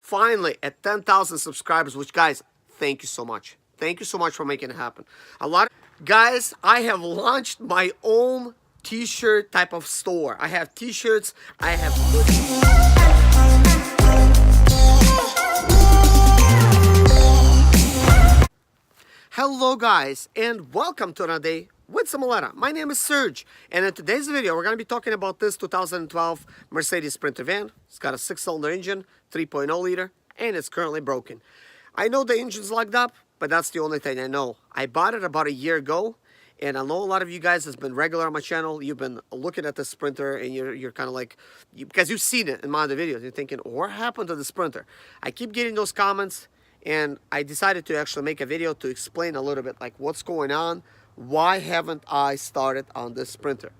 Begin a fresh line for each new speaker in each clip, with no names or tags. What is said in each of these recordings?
finally at 10,000 subscribers, which, guys, thank you so much. Thank you so much for making it happen. Guys, I have launched my own t-shirt type of store. I have t-shirts, I have Hello guys, and welcome to another day with ZIMALETA. My name is Serge, and in today's video we're going to be talking about this 2012 Mercedes Sprinter van. It's got a 6-cylinder engine, 3.0 liter, and it's currently broken. I know the engine's locked up, but that's the only thing I know. I bought it about a year ago, and I know a lot of you guys has been regular on my channel. You've been looking at the Sprinter, and you're kind of like, because you've seen it in my other videos, you're thinking, what happened to the Sprinter? I keep getting those comments, and I decided to actually make a video to explain a little bit like what's going on. Why haven't I started on this Sprinter?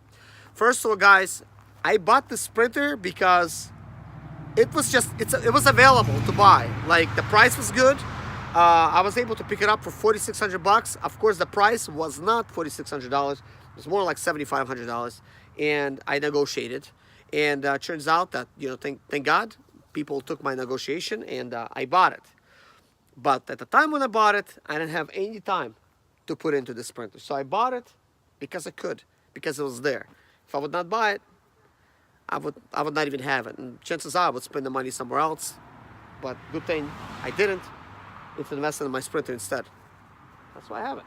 First of all, guys, I bought the Sprinter because it was available to buy. Like, the price was good. I was able to pick it up for $4,600. Of course, the price was not $4,600. It was more like $7,500, and I negotiated. And turns out that, you know, thank God, people took my negotiation, and I bought it. But at the time when I bought it, I didn't have any time to put into the Sprinter. So I bought it because I could, because it was there. If I would not buy it, I would not even have it. And chances are I would spend the money somewhere else. But good thing I didn't. It's invested in my Sprinter instead. That's why I have it.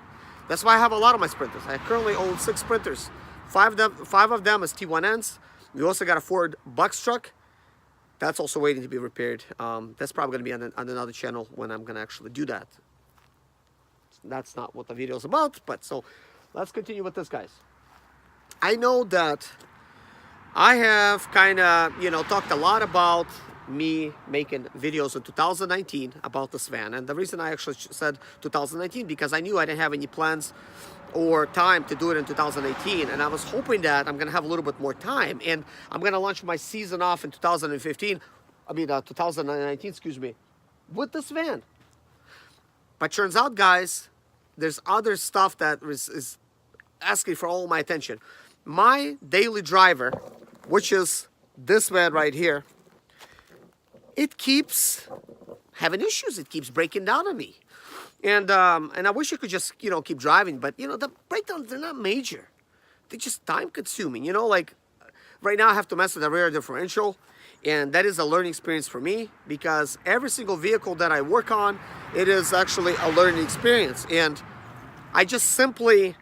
That's why I have a lot of my Sprinters. I currently own 6 Sprinters. 5 of them is T1Ns. We also got a Ford Bucks truck. That's also waiting to be repaired. That's probably going to be on another channel when I'm going to actually do that. That's not what the video is about, but so let's continue with this, guys. I know that I have kind of, you know, talked a lot about me making videos in 2019 about this van. And the reason I actually said 2019, because I knew I didn't have any plans or time to do it in 2018, and I was hoping that I'm gonna have a little bit more time, and I'm gonna launch my season off in 2019, excuse me, with this van. But turns out, guys, there's other stuff that is asking for all my attention. My daily driver, which is this van right here, it keeps having issues. It keeps breaking down on me. And I wish I could just, you know, keep driving, but, you know, the breakdowns, they're not major. They're just time-consuming, you know, like, right now I have to mess with the rear differential, and that is a learning experience for me, because every single vehicle that I work on, it is actually a learning experience, and I just simply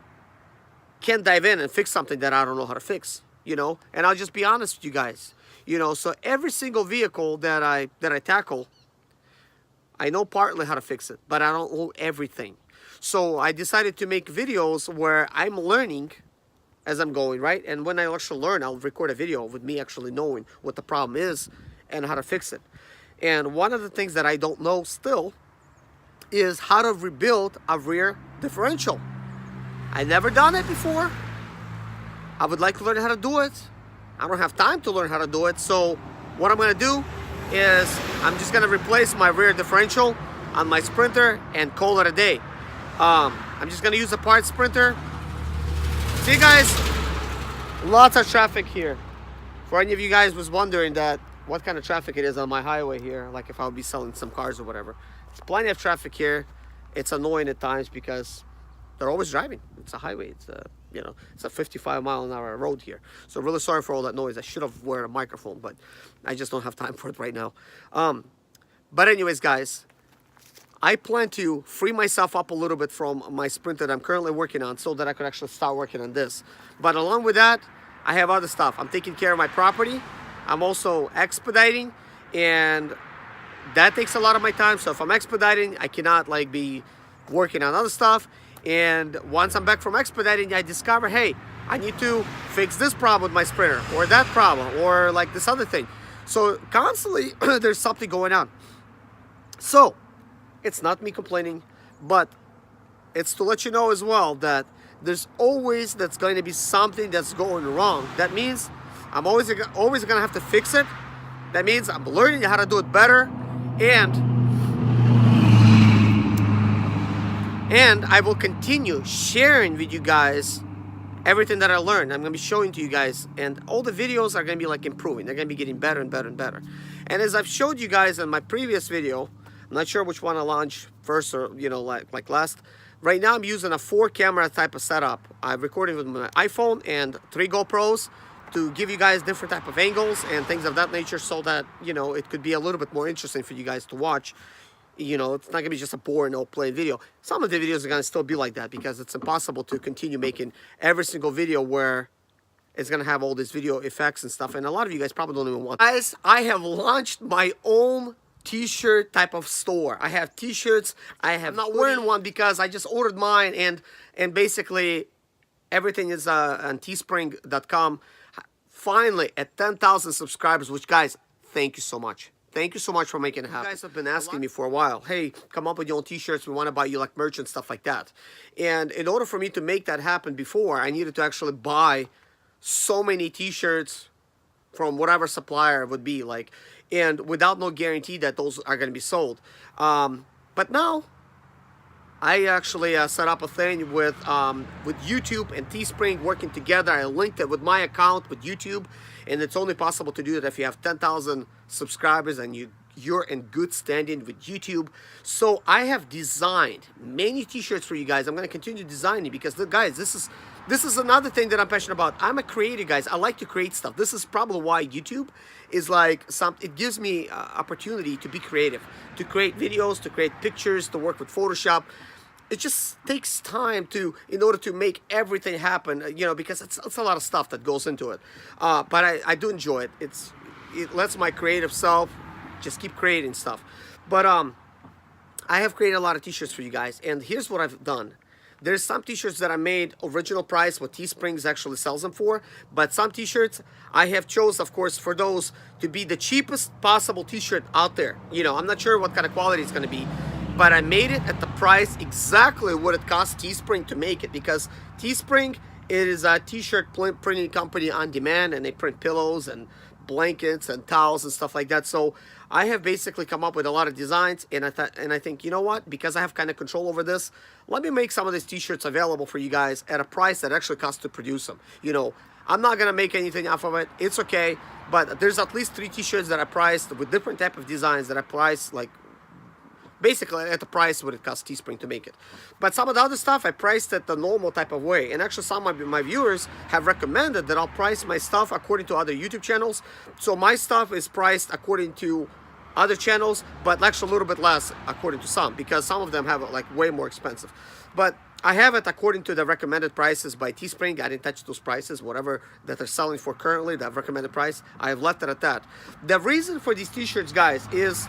can't dive in and fix something that I don't know how to fix, you know, and I'll just be honest with you guys, you know, so every single vehicle that I tackle, I know partly how to fix it, but I don't know everything. So I decided to make videos where I'm learning as I'm going, right? And when I actually learn, I'll record a video with me actually knowing what the problem is and how to fix it. And one of the things that I don't know still is how to rebuild a rear differential. I've never done it before. I would like to learn how to do it. I don't have time to learn how to do it. So what I'm gonna do is I'm just gonna replace my rear differential on my Sprinter and call it a day. I'm just gonna use a part Sprinter. See, guys, lots of traffic here. For any of you guys was wondering that what kind of traffic it is on my highway here, like if I would be selling some cars or whatever. There's plenty of traffic here. It's annoying at times because they're always driving. It's a highway. It's a, you know, it's a 55-mile-an-hour road here. So really sorry for all that noise. I should have worn a microphone, but I just don't have time for it right now. But anyways, guys, I plan to free myself up a little bit from my Sprinter that I'm currently working on so that I could actually start working on this. But along with that, I have other stuff. I'm taking care of my property. I'm also expediting, and that takes a lot of my time. So if I'm expediting, I cannot like be working on other stuff. And once I'm back from expediting, I discover, hey, I need to fix this problem with my Sprinter, or that problem, or like this other thing. So constantly there's something going on. So it's not me complaining, but it's to let you know as well that there's always going to be something that's going wrong. That means I'm always gonna have to fix it. That means I'm learning how to do it better, and I will continue sharing with you guys everything that I learned, I'm gonna be showing to you guys, and all the videos are gonna be like improving. They're gonna be getting better and better and better. And as I've showed you guys in my previous video, I'm not sure which one I launched first or like last. Right now I'm using a 4-camera type of setup. I'm recording with my iPhone and 3 GoPros to give you guys different type of angles and things of that nature, so that it could be a little bit more interesting for you guys to watch. It's not gonna be just a boring old plain video. Some of the videos are gonna still be like that, because it's impossible to continue making every single video where it's gonna have all these video effects and stuff, and a lot of you guys probably don't even want. Guys, I have launched my own t-shirt type of store. I have t-shirts. I'm not wearing one because I just ordered mine, and basically everything is on teespring.com. Finally at 10,000 subscribers, which, guys, thank you so much. Thank you so much for making it happen. You guys have been asking me for a while, hey, come up with your own t-shirts. We want to buy you like merch and stuff like that. And in order for me to make that happen before, I needed to actually buy so many t-shirts from whatever supplier it would be, like, and without no guarantee that those are going to be sold. But now I actually set up a thing with YouTube and TeeSpring working together. I linked it with my account with YouTube, and it's only possible to do that if you have 10,000 subscribers and you're in good standing with YouTube. So I have designed many t-shirts for you guys. I'm going to continue designing, because guys, this is another thing that I'm passionate about. I'm a creator, guys. I like to create stuff. This is probably why YouTube is like it gives me opportunity to be creative, to create videos, to create pictures, to work with Photoshop. It just takes time in order to make everything happen, because it's a lot of stuff that goes into it. But I do enjoy it. It lets my creative self just keep creating stuff. But I have created a lot of t-shirts for you guys, and here's what I've done. There's some t-shirts that I made original price, what Teespring actually sells them for, but some t-shirts I have chose, of course, for those to be the cheapest possible t-shirt out there. I'm not sure what kind of quality it's going to be, but I made it at the price exactly what it cost Teespring to make it, because Teespring, it is a t-shirt printing company on demand, and they print pillows and blankets and towels and stuff like that. So I have basically come up with a lot of designs, and I think, you know what, because I have kind of control over this, let me make some of these t-shirts available for you guys at a price that actually costs to produce them. I'm not gonna make anything off of it. It's okay, but there's at least 3 t-shirts that I priced with different type of designs that I priced like basically at the price what it costs Teespring to make it. But some of the other stuff I priced it the normal type of way, and actually some of my viewers have recommended that I'll price my stuff according to other YouTube channels. So my stuff is priced according to other channels, but actually a little bit less according to some, because some of them have it like way more expensive. But I have it according to the recommended prices by Teespring. I didn't touch those prices. Whatever that they're selling for currently, that recommended price, I have left it at that. The reason for these t-shirts, guys, is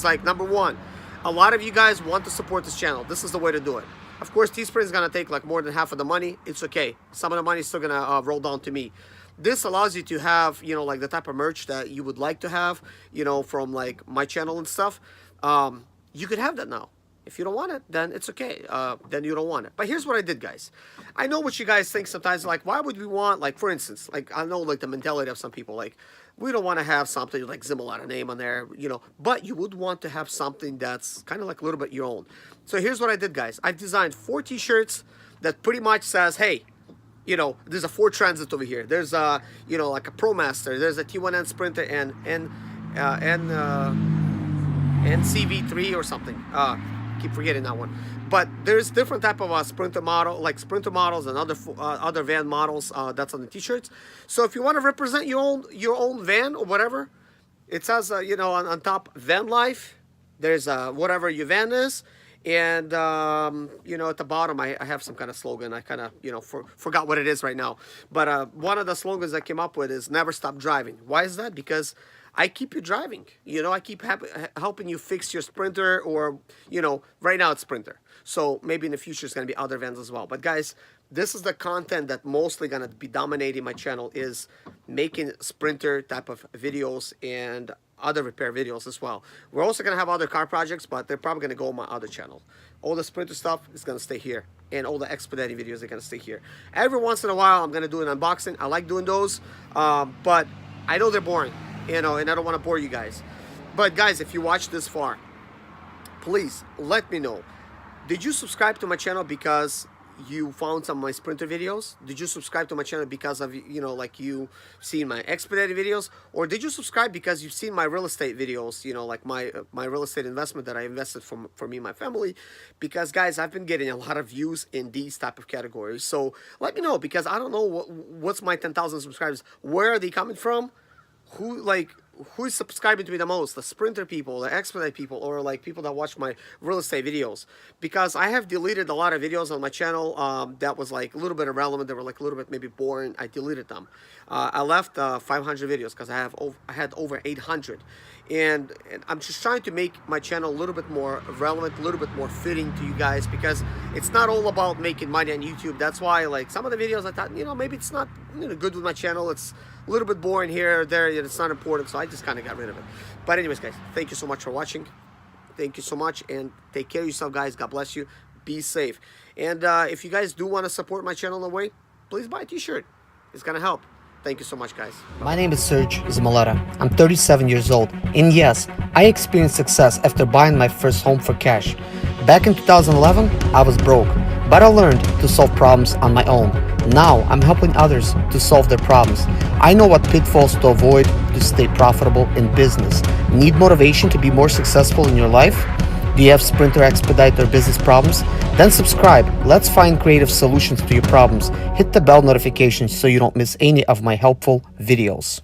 like, number one, a lot of you guys want to support this channel. This is the way to do it. Of course, Teespring is going to take like more than half of the money. It's okay. Some of the money is still going to roll down to me. This allows you to have, like the type of merch that you would like to have, from like my channel and stuff. You could have that now. If you don't want it, then it's okay. Then you don't want it. But here's what I did, guys. I know what you guys think sometimes, like, why would we want, like, for instance, like, I know, like, the mentality of some people, like, we don't want to have something like ZIMALETA name on there, but you would want to have something that's kind of like a little bit your own. So here's what I did, guys. I've designed 4 t-shirts that pretty much says, hey, there's a Ford Transit over here. There's a, like a ProMaster. There's a T1N Sprinter and CV3 or something. Keep forgetting that one. But there's different type of Sprinter model, like Sprinter models and other van models that's on the t-shirts. So if you want to represent your own van or whatever, it says on top van life. There's whatever your van is. And, at the bottom, I have some kind of slogan. I kind of, forgot what it is right now. But one of the slogans I came up with is never stop driving. Why is that? Because I keep you driving. I keep helping you fix your Sprinter, or, right now it's Sprinter. So maybe in the future it's going to be other vans as well. But guys, this is the content that mostly going to be dominating my channel, is making Sprinter type of videos and other repair videos as well. We're also going to have other car projects, but they're probably going to go on my other channel. All the Sprinter stuff is going to stay here, and all the expediting videos are going to stay here. Every once in a while I'm going to do an unboxing. I like doing those, but I know they're boring, and I don't want to bore you guys. But guys, if you watch this far, please let me know, did you subscribe to my channel because you found some of my sprinter videos? Did you subscribe to my channel because of, you know, like you seen my expedited videos? Or did you subscribe because you've seen my real estate videos, you know, like my real estate investment that I invested for me and my family? Because guys, I've been getting a lot of views in these type of categories. So let me know, because I don't know what's my 10,000 subscribers. Where are they coming from? Who's subscribing to me the most? The sprinter people, the expedite people, or like people that watch my real estate videos? Because I have deleted a lot of videos on my channel that was like a little bit irrelevant. They were like a little bit maybe boring. I deleted them. I left 500 videos because I had over 800, and I'm just trying to make my channel a little bit more relevant, a little bit more fitting to you guys, because it's not all about making money on YouTube. That's why, like, some of the videos I thought, you know, maybe it's not, you know, good with my channel. It's a little bit boring here or there, it's not important, so I just kind of got rid of it. But anyways, guys, thank you so much for watching. Thank you so much, and take care of yourself, guys. God bless you. Be safe. And if you guys do want to support my channel in a way, please buy a t-shirt. It's gonna help. Thank you so much, guys.
My name is Serge ZIMALETA. I'm 37 years old, and yes, I experienced success after buying my first home for cash. Back in 2011, I was broke, but I learned to solve problems on my own. Now, I'm helping others to solve their problems. I know what pitfalls to avoid to stay profitable in business. Need motivation to be more successful in your life? Do you have sprinter, expedite, or business problems? Then subscribe. Let's find creative solutions to your problems. Hit the bell notification so you don't miss any of my helpful videos.